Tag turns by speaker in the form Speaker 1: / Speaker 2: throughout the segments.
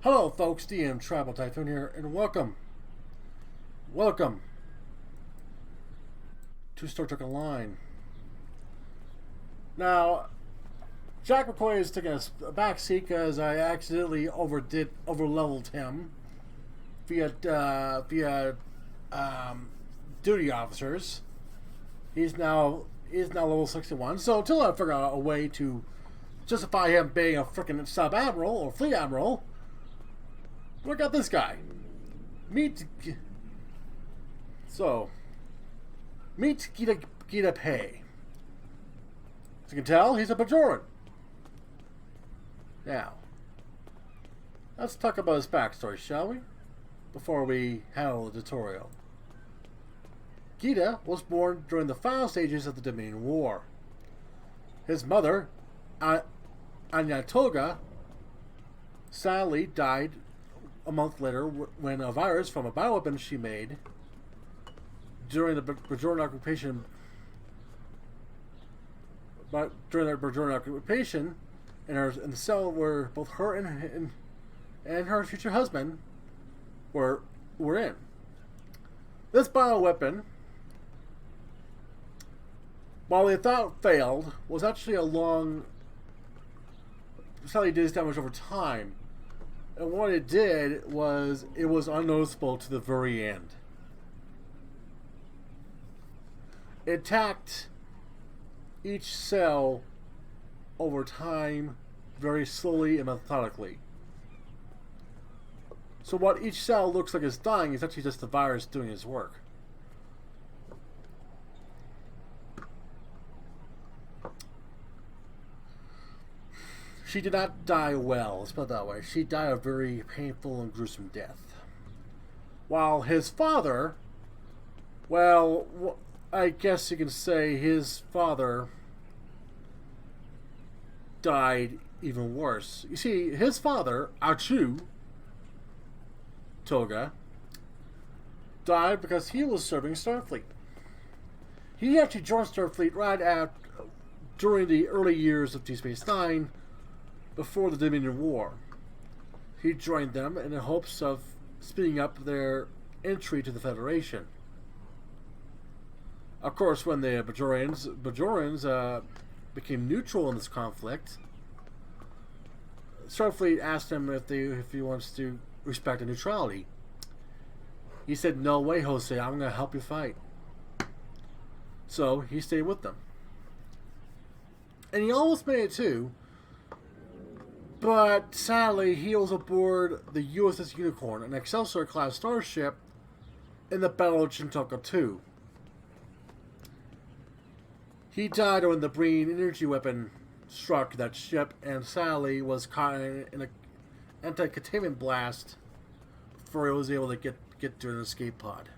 Speaker 1: Hello folks, DM Tribal Typhoon here, and welcome to Star Trek Online. Now, Jack McCoy is taking a back seat because I accidentally overleveled him via duty officers. He's now level 61. So until I figure out a way to justify him being a freaking sub admiral or fleet admiral, look at this guy. Meet Geta Pay. As you can tell, he's a Bajoran. Now, let's talk about his backstory, shall we? Before we handle the tutorial. Geta was born during the final stages of the Dominion War. His mother, Anyatoga, sadly died a month later when a virus from a bioweapon she made during the Bajoran occupation. But during the Bajoran occupation, in the cell where both her and her future husband were in. This bioweapon, while they thought failed, was actually sadly did damage over time. And what it did was, it was unnoticeable to the very end. It attacked each cell over time, very slowly and methodically. So what each cell looks like is dying is actually just the virus doing its work. She did not die well, let's put it that way. She died a very painful and gruesome death. While his father, well, I guess you can say his father died even worse. You see, his father, Achu Toga, died because he was serving Starfleet. He actually joined Starfleet during the early years of Deep Space Nine, before the Dominion War. He joined them in the hopes of speeding up their entry to the Federation. Of course, when the Bajorans became neutral in this conflict, Starfleet asked him if he wants to respect the neutrality. He said, "No way, Jose, I'm going to help you fight." So he stayed with them. And he almost made it too, but sadly he was aboard the USS Unicorn, an Excelsior-class starship, in the Battle of Chintalco 2. He died when the Breen energy weapon struck that ship, and sadly was caught in an anti-containment blast before he was able to get to an escape pod.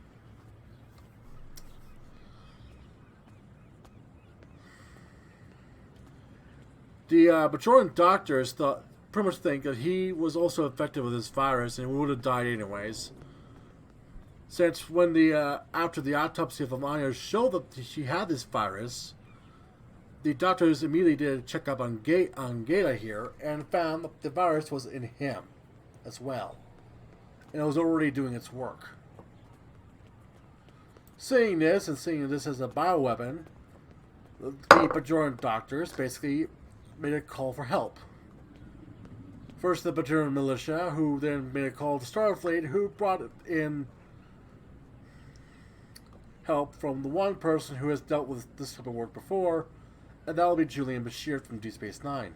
Speaker 1: The Bajoran doctors pretty much think that he was also infected with this virus and would have died anyways. Since when after the autopsy of Amaya showed that she had this virus, the doctors immediately did a checkup on Geta here and found that the virus was in him as well. And it was already doing its work. Seeing this as a bioweapon, the Bajoran doctors basically made a call for help. First the Bajoran militia, who then made a call to Starfleet, who brought in help from the one person who has dealt with this type of work before, and that will be Julian Bashir from Deep Space Nine.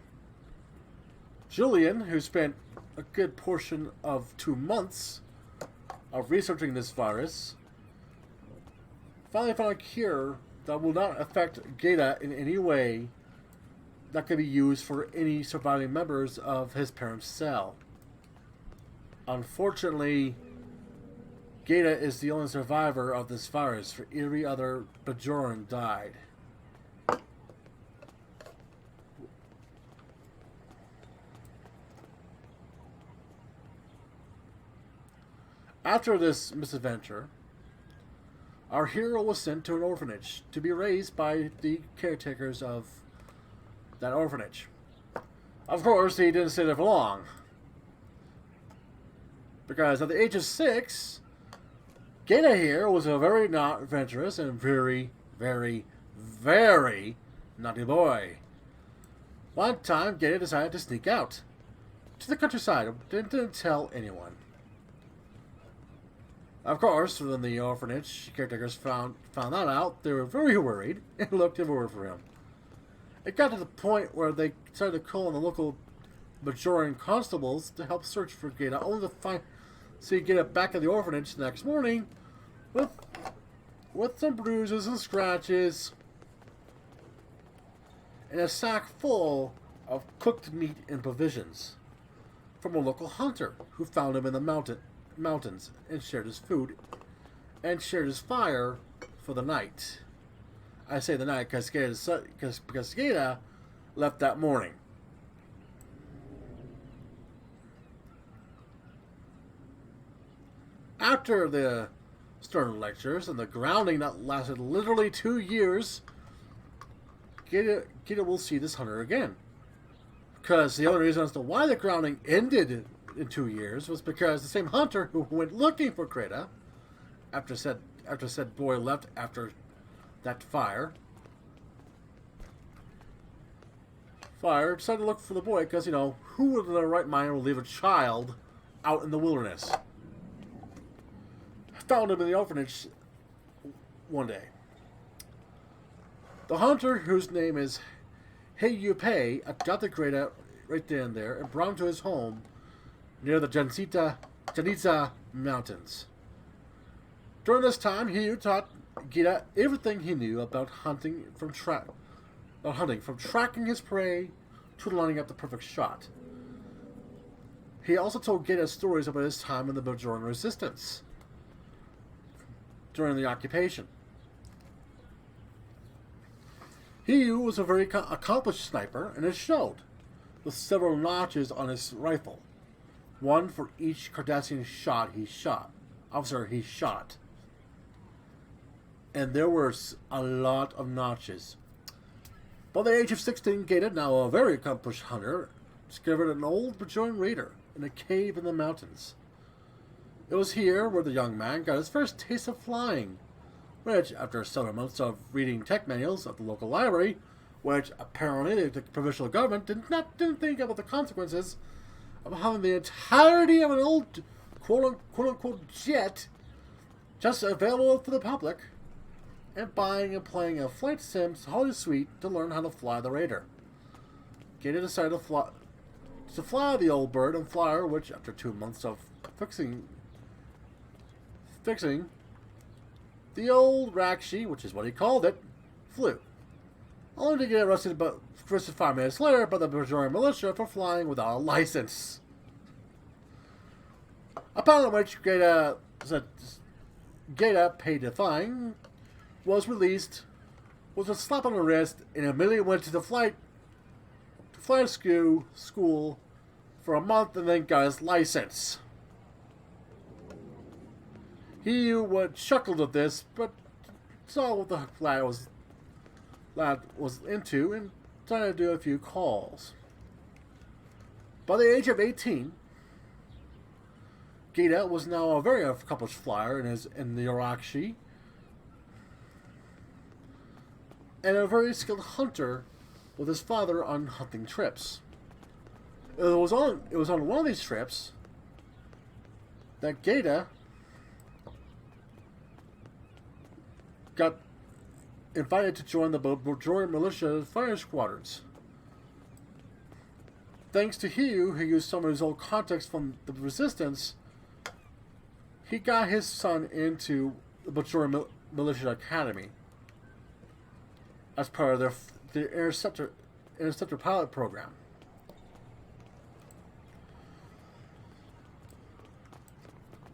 Speaker 1: Julian, who spent a good portion of 2 months of researching this virus, finally found a cure that will not affect Geta in any way that could be used for any surviving members of his parents' cell. Unfortunately, Geta is the only survivor of this virus, for every other Bajoran died. After this misadventure, our hero was sent to an orphanage to be raised by the caretakers of that orphanage. Of course, he didn't stay there for long. Because at the age of 6, Geta here was a very not adventurous and very, very, very naughty boy. One time, Geta decided to sneak out to the countryside and didn't tell anyone. Of course, when the orphanage caretakers found that out, they were very worried and looked everywhere for him. It got to the point where they started to call on the local Bajoran constables to help search for Geta, only to see Geta back at the orphanage the next morning with some bruises and scratches and a sack full of cooked meat and provisions from a local hunter who found him in the mountains and shared his food and shared his fire for the night. I say the night because Geta left that morning. After the stern lectures and the grounding that lasted literally 2 years, Geta will see this hunter again. Because the only reason as to why the grounding ended in 2 years was because the same hunter who went looking for Geta after said boy left after that fire decided to look for the boy because, who would in their right mind would leave a child out in the wilderness? Found him in the orphanage one day. The hunter, whose name is Hey got the Geta right then and there and brought him to his home near the Janitza Mountains. During this time, he taught Geta everything he knew about hunting, from tracking his prey to lining up the perfect shot. He also told Geta stories about his time in the Bajoran resistance during the occupation. He was a very accomplished sniper, and it showed, with several notches on his rifle, one for each Cardassian officer he shot. And there were a lot of notches. By the age of 16, Geta, now a very accomplished hunter, discovered an old Bajoran raider in a cave in the mountains. It was here where the young man got his first taste of flying, which, after several months of reading tech manuals at the local library, which apparently the provincial government didn't think about the consequences of having the entirety of an old quote-unquote jet just available for the public, and buying and playing a flight sim's holiday suite to learn how to fly the Raider. Geta decided to fly the old bird and flyer, which, after 2 months of fixing the old Rakshi, which is what he called it, flew. Only to get arrested 5 minutes later by the Bajoran militia for flying without a license. Upon which Geta paid the fine, was released, was a slap on the wrist, and immediately went to the flight school for a month and then got his license. He would chuckled at this, but saw what the lad was into and tried to do a few calls. By the age of 18, Geta was now a very accomplished flyer in the Arakshi, and a very skilled hunter with his father on hunting trips. It was on one of these trips that Geta got invited to join the Bajoran militia fire squadrons. Thanks to Hugh, who used some of his old contacts from the resistance, he got his son into the Bajoran Militia Academy as part of their interceptor pilot program.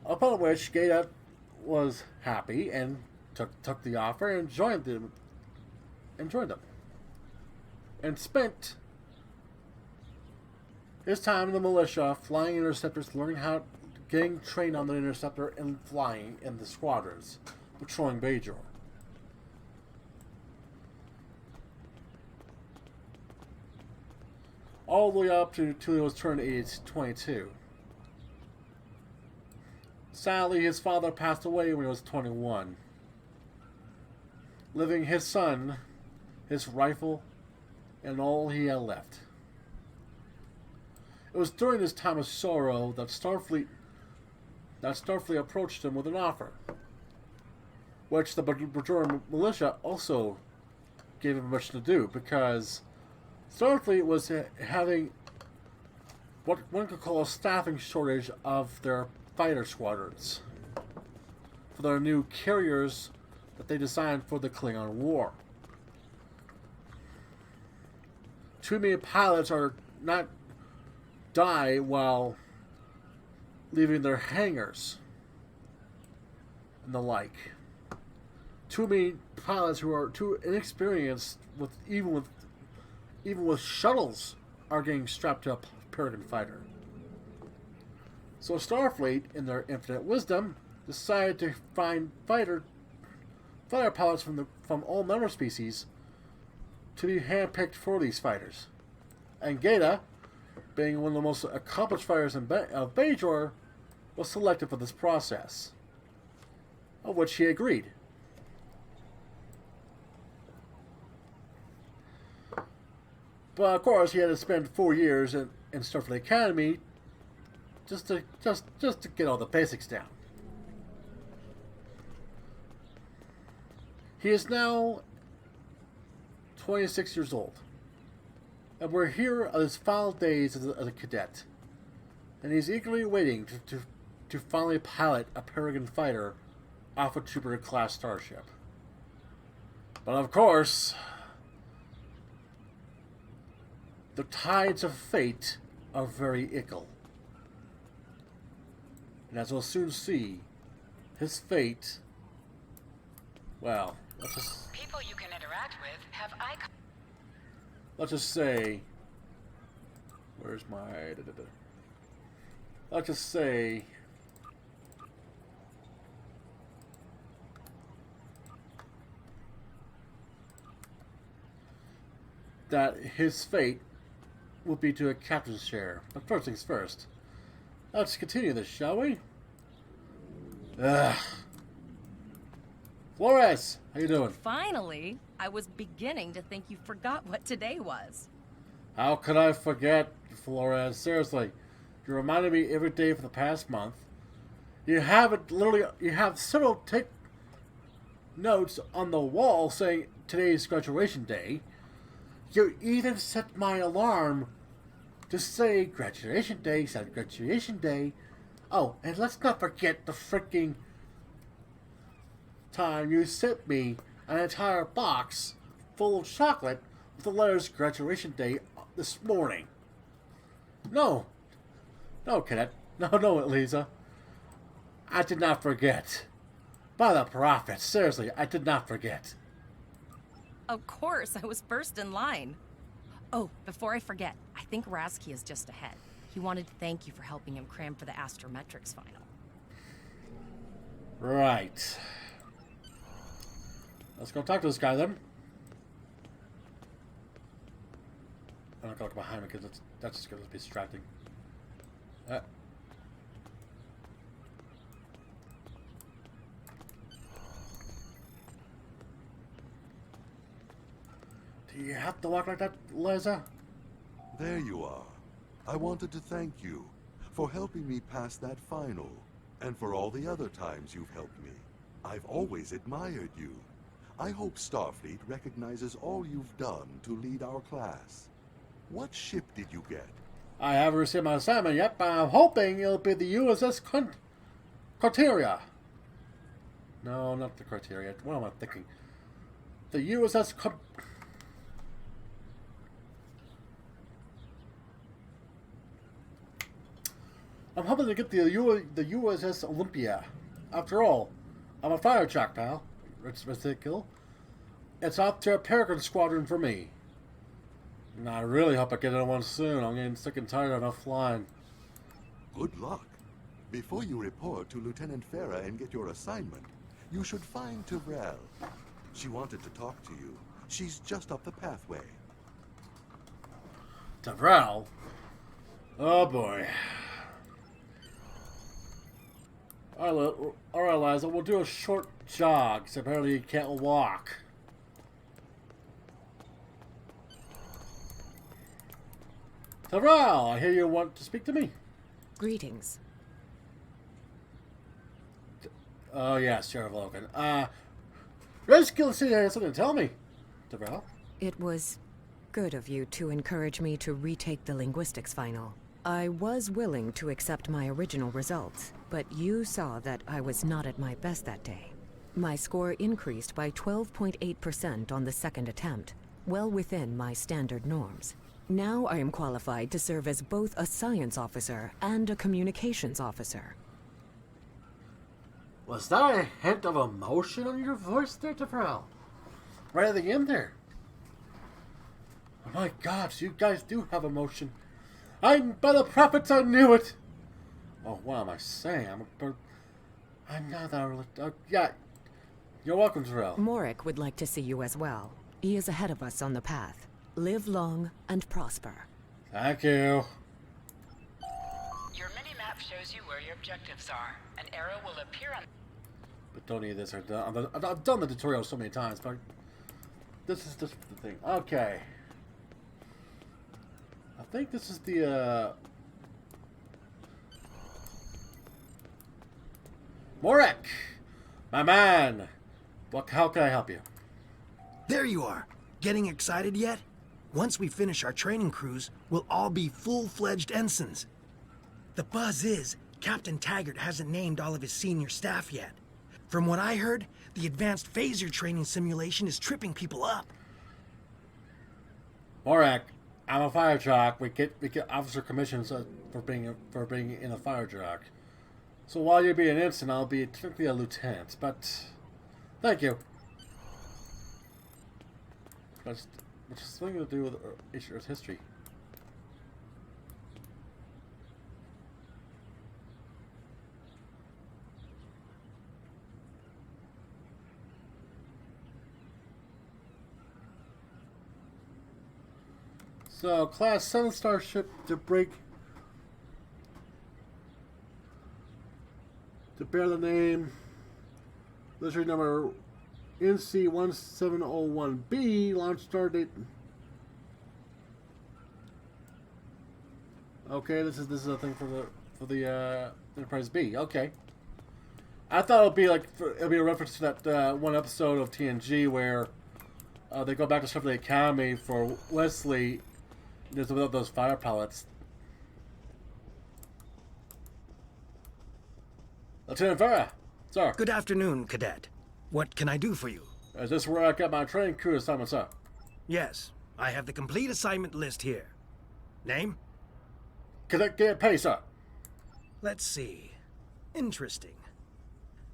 Speaker 1: Upon which Geta was happy and took the offer and joined them, and spent his time in the militia, flying interceptors, learning how, getting trained on the interceptor, and flying in the squadrons, patrolling Bajor. All the way up to he was turned age 22. Sadly, his father passed away when he was 21, leaving his son, his rifle, and all he had left. It was during this time of sorrow that Starfleet approached him with an offer, which the Bajoran militia also gave him permission to do, because Starfleet was having what one could call a staffing shortage of their fighter squadrons for their new carriers that they designed for the Klingon War. Too many pilots are not die while leaving their hangars and the like. Too many pilots who are too inexperienced with even with shuttles are getting strapped to a Peregrine fighter. So Starfleet, in their infinite wisdom, decided to find fighter pilots from all member species to be handpicked for these fighters. And Geta, being one of the most accomplished fighters of Bajor, was selected for this process, of which he agreed. But of course, he had to spend 4 years in Starfleet Academy just to get all the basics down. He is now 26 years old, and we're here at his final days as a cadet, and he's eagerly waiting to finally pilot a Peregrine fighter off a Jupiter-class starship. But of course, the tides of fate are very ickle. And as we'll soon see, his fate, well,
Speaker 2: people you can interact with have icons.
Speaker 1: Let's just say, where's my, let's just say, that his fate will be to a captain's chair. But first things first, let's continue this, shall we? Flores, how you doing?
Speaker 3: Finally, I was beginning to think you forgot what today was.
Speaker 1: How could I forget, Flores? Seriously, you reminded me every day for the past month. You have several notes on the wall saying today's graduation day. You even set my alarm to say graduation day, said graduation day. Oh, and let's not forget the freaking time you sent me an entire box full of chocolate with the letters graduation day this morning. No, cadet. No, Lisa. I did not forget. By the prophets, seriously, I did not forget.
Speaker 3: Of course, I was first in line. Oh, before I forget, I think Rasky is just ahead. He wanted to thank you for helping him cram for the astrometrics final.
Speaker 1: Right. Let's go talk to this guy then. I'm not going to look behind me because that's just going to be distracting. Do you have to walk like that, Liza?
Speaker 4: There you are. I wanted to thank you for helping me pass that final, and for all the other times you've helped me. I've always admired you. I hope Starfleet recognizes all you've done to lead our class. What ship did you get?
Speaker 1: I haven't received my assignment yet, but I'm hoping it'll be the USS Criteria. No, not the Criteria. What am I thinking? The USS I'm hoping to get the USS Olympia. After all, I'm a fire jack, pal. It's ridiculous. It's off to a Peregrine squadron for me. And I really hope I get in one soon. I'm getting sick and tired of enough flying.
Speaker 4: Good luck. Before you report to Lieutenant Farah and get your assignment, you should find Tyrell. She wanted to talk to you. She's just up the pathway.
Speaker 1: Tyrell? Oh boy. Alright, Liza, we'll do a short jog, because apparently you can't walk. Tyrell, I hear you want to speak to me.
Speaker 5: Greetings.
Speaker 1: Oh, yes, Sheriff Logan. Rescue City has something to tell me, Tyrell.
Speaker 5: It was good of you to encourage me to retake the linguistics final. I was willing to accept my original results, but you saw that I was not at my best that day. My score increased by 12.8% on the second attempt, well within my standard norms. Now I am qualified to serve as both a science officer and a communications officer.
Speaker 1: Was that a hint of emotion on your voice there, Tyrell? Right at the end there. Oh my gosh, you guys do have emotion. By the prophets, I knew it. Oh, what am I saying? I'm not that really. Yeah, you're welcome, Tyrell.
Speaker 5: Morik would like to see you as well. He is ahead of us on the path. Live long and prosper.
Speaker 1: Thank you.
Speaker 2: Your mini-map shows you where your objectives are. An arrow will appear on...
Speaker 1: But don't need this or done. I've done the tutorial so many times, but this is just the thing. Okay. I think this is the, Morik! My man! How can I help you?
Speaker 6: There you are. Getting excited yet? Once we finish our training cruise, we'll all be full-fledged ensigns. The buzz is, Captain Taggart hasn't named all of his senior staff yet. From what I heard, the advanced phaser training simulation is tripping people up.
Speaker 1: Morik, I'm a fire jock. We get officer commissions for being in a fire jock. So while you're being an ensign, I'll be technically a lieutenant. But thank you. Which is something to do with Earth's history. So, Class 7 starship to bear the name, literary number NC-1701B, launch start date. Okay, this is a thing for the Enterprise B. Okay, I thought it'd be a reference to that one episode of TNG where they go back to Starfleet Academy for Wesley. There's those fire pellets. Lieutenant Vera, sir.
Speaker 6: Good afternoon, Cadet. What can I do for you?
Speaker 1: Is this where I got my training crew assignment, sir?
Speaker 6: Yes, I have the complete assignment list here. Name?
Speaker 1: Cadet get paid, sir.
Speaker 6: Let's see. Interesting.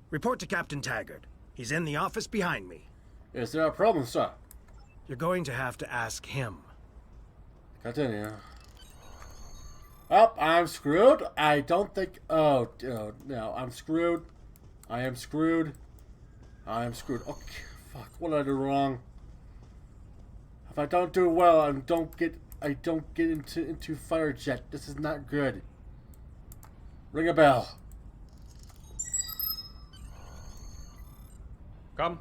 Speaker 6: Report to Captain Taggart. He's in the office behind me.
Speaker 1: Is there a problem, sir?
Speaker 6: You're going to have to ask him.
Speaker 1: Continue. Oh, I'm screwed. I don't think... Oh, no, I'm screwed. I am screwed. I am screwed. Okay, fuck. What did I do wrong? If I don't do well, I don't get into fire jet. This is not good. Ring a bell.
Speaker 7: Come.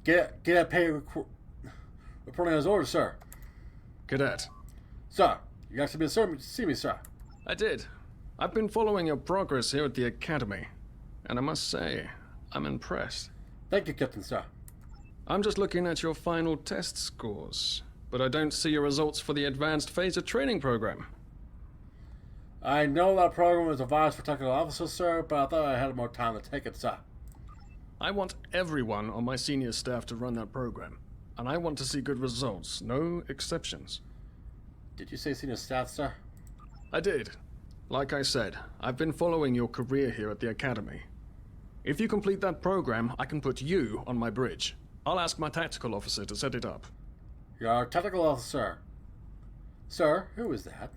Speaker 1: Get a pay reporting as orders, sir.
Speaker 7: Cadet.
Speaker 1: Sir, you actually been to see me, sir.
Speaker 7: I did. I've been following your progress here at the Academy, and I must say, I'm impressed.
Speaker 1: Thank you, Captain, sir.
Speaker 7: I'm just looking at your final test scores, but I don't see your results for the Advanced Phaser Training Program.
Speaker 1: I know that program was advised for technical officers, sir, but I thought I had more time to take it, sir.
Speaker 7: I want everyone on my senior staff to run that program, and I want to see good results, no exceptions.
Speaker 1: Did you say senior staff, sir?
Speaker 7: I did. Like I said, I've been following your career here at the Academy. If you complete that program, I can put you on my bridge. I'll ask my tactical officer to set it up.
Speaker 1: You're our technical officer. Sir, who is that?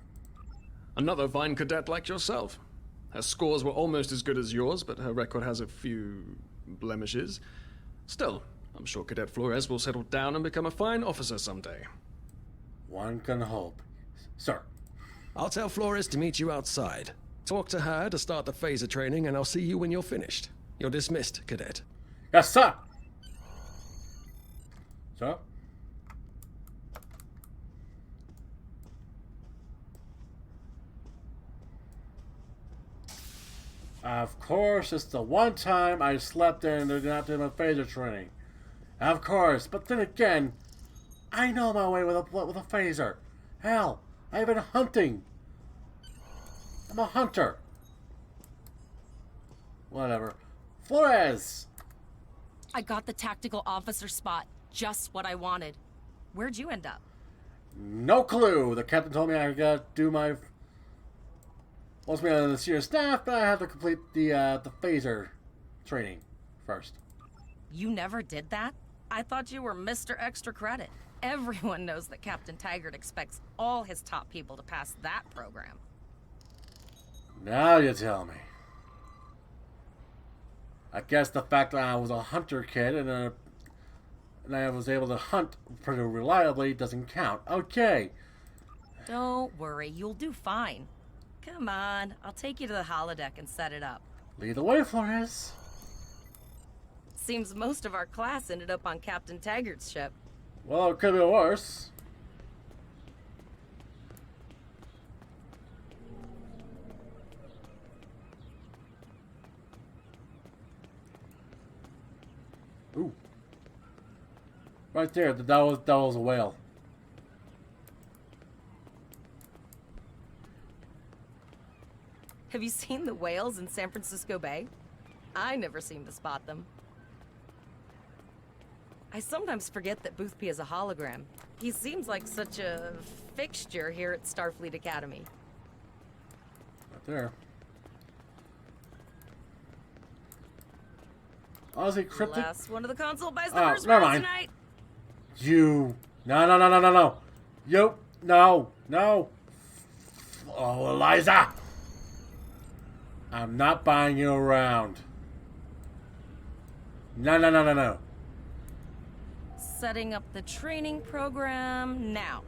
Speaker 7: Another fine cadet like yourself. Her scores were almost as good as yours, but her record has a few blemishes. Still, I'm sure Cadet Flores will settle down and become a fine officer someday.
Speaker 1: One can hope. Sir.
Speaker 8: I'll tell Flores to meet you outside. Talk to her to start the phaser training, and I'll see you when you're finished. You're dismissed, Cadet.
Speaker 1: Yes, sir. Sir? Of course, it's the one time I slept in and did not do my phaser training. Of course, but then again, I know my way with a phaser. Hell, I've been hunting. I'm a hunter. Whatever. Flores!
Speaker 3: I got the tactical officer spot. Just what I wanted. Where'd you end up?
Speaker 1: No clue. The captain told me I gotta do my... wants me on the senior staff, but I have to complete the phaser training first.
Speaker 3: You never did that? I thought you were Mr. Extra Credit. Everyone knows that Captain Taggart expects all his top people to pass that program.
Speaker 1: Now you tell me. I guess the fact that I was a hunter kid and I was able to hunt pretty reliably doesn't count. Okay.
Speaker 3: Don't worry, you'll do fine. Come on, I'll take you to the holodeck and set it up.
Speaker 1: Lead the way, Flores.
Speaker 3: Seems most of our class ended up on Captain Taggart's ship.
Speaker 1: Well, it could be worse. Ooh. Right there, that was a whale.
Speaker 3: Have you seen the whales in San Francisco Bay? I never seem to spot them. I sometimes forget that Boothby is a hologram. He seems like such a fixture here at Starfleet Academy.
Speaker 1: Right there. Honestly, cryptic.
Speaker 3: Last one of the console buys the
Speaker 1: Oh,
Speaker 3: first
Speaker 1: never
Speaker 3: prize
Speaker 1: mind.
Speaker 3: tonight.
Speaker 1: You. No. You. No. Oh, Eliza. I'm not buying you around. No.
Speaker 3: Setting up the training program now.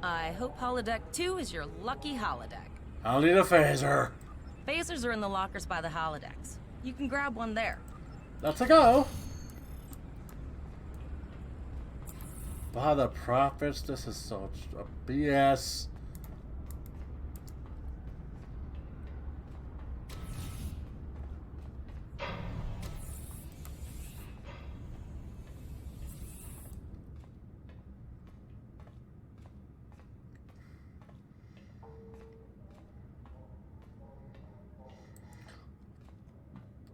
Speaker 3: I hope Holodeck 2 is your lucky holodeck.
Speaker 1: I'll need a phaser.
Speaker 3: Phasers are in the lockers by the holodecks. You can grab one there.
Speaker 1: Let's go. By the prophets, this is such a BS.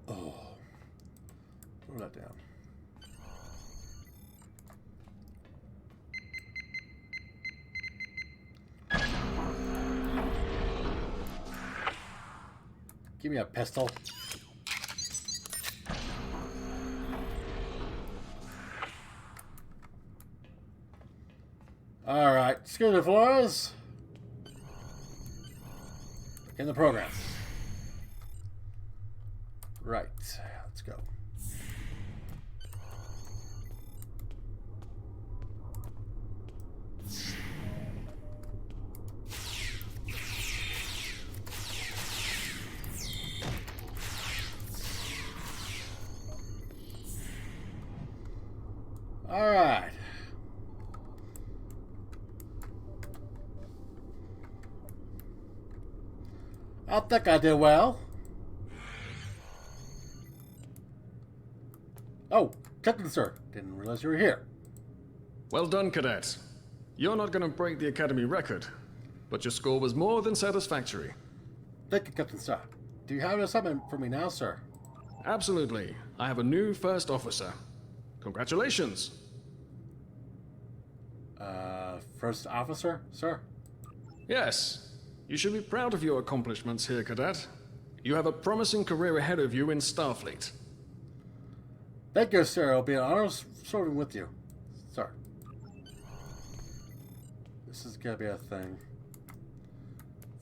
Speaker 1: Oh, throw that down. Give me a pistol. Alright, excuse me, Flores. In the program. Right, let's go. Alright. I think I did well. Oh, Captain Sir, didn't realize you were here.
Speaker 7: Well done, Cadet. You're not going to break the Academy record, but your score was more than satisfactory.
Speaker 1: Thank you, Captain Sir. Do you have an assignment for me now, sir?
Speaker 7: Absolutely. I have a new first officer. Congratulations.
Speaker 1: First officer, sir?
Speaker 7: Yes. You should be proud of your accomplishments here, Cadet. You have a promising career ahead of you in Starfleet.
Speaker 1: Thank you, sir. It'll be an honor serving with you, sir. This is gonna be a thing.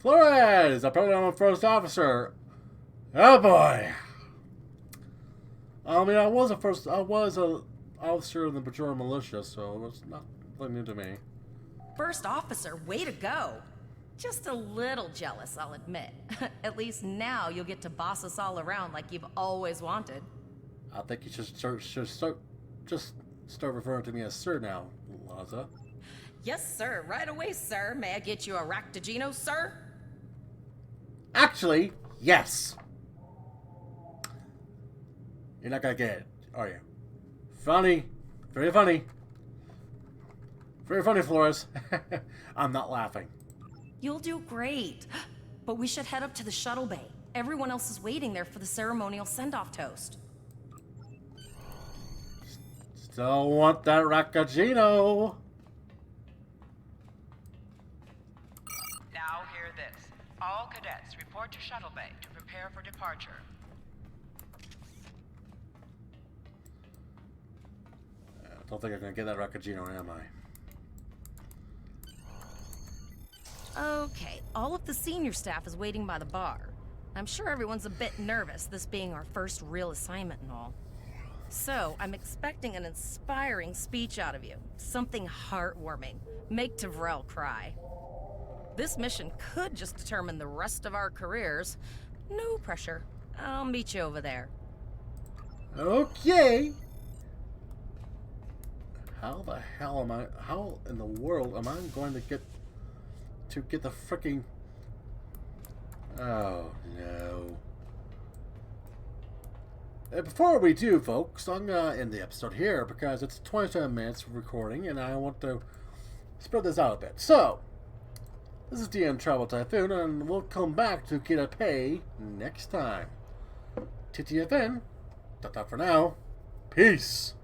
Speaker 1: Flores! Apparently I'm a first officer. Oh boy! I mean, I was officer in the Bajor militia, so it's not really new to me.
Speaker 3: First officer, way to go. Just a little jealous, I'll admit. At least now you'll get to boss us all around like you've always wanted.
Speaker 1: I think you should start referring to me as Sir now, Laza.
Speaker 3: Yes, sir. Right away, sir. May I get you a Raktajino, sir?
Speaker 1: Actually, yes. You're not gonna get it, are you? Funny. Very funny. Very funny, Flores. I'm not laughing.
Speaker 3: You'll do great. But we should head up to the shuttle bay. Everyone else is waiting there for the ceremonial send-off toast.
Speaker 1: Still want that Rakajino.
Speaker 2: Now hear this. All cadets report to shuttle bay to prepare for departure.
Speaker 1: I don't think I'm gonna get that Rakajino, am I?
Speaker 3: Okay, all of the senior staff is waiting by the bar. I'm sure everyone's a bit nervous, this being our first real assignment and all. So, I'm expecting an inspiring speech out of you. Something heartwarming. Make Tavrel cry. This mission could just determine the rest of our careers. No pressure. I'll meet you over there.
Speaker 1: Okay. How the hell am I... How in the world am I going to get the fricking... Oh, no. Before we do, folks, I'm going to end the episode here because it's 27 minutes of recording and I want to spread this out a bit. So, this is DM Travel Typhoon and we'll come back to Geta Pay next time. TTFN, that's all for now. Peace.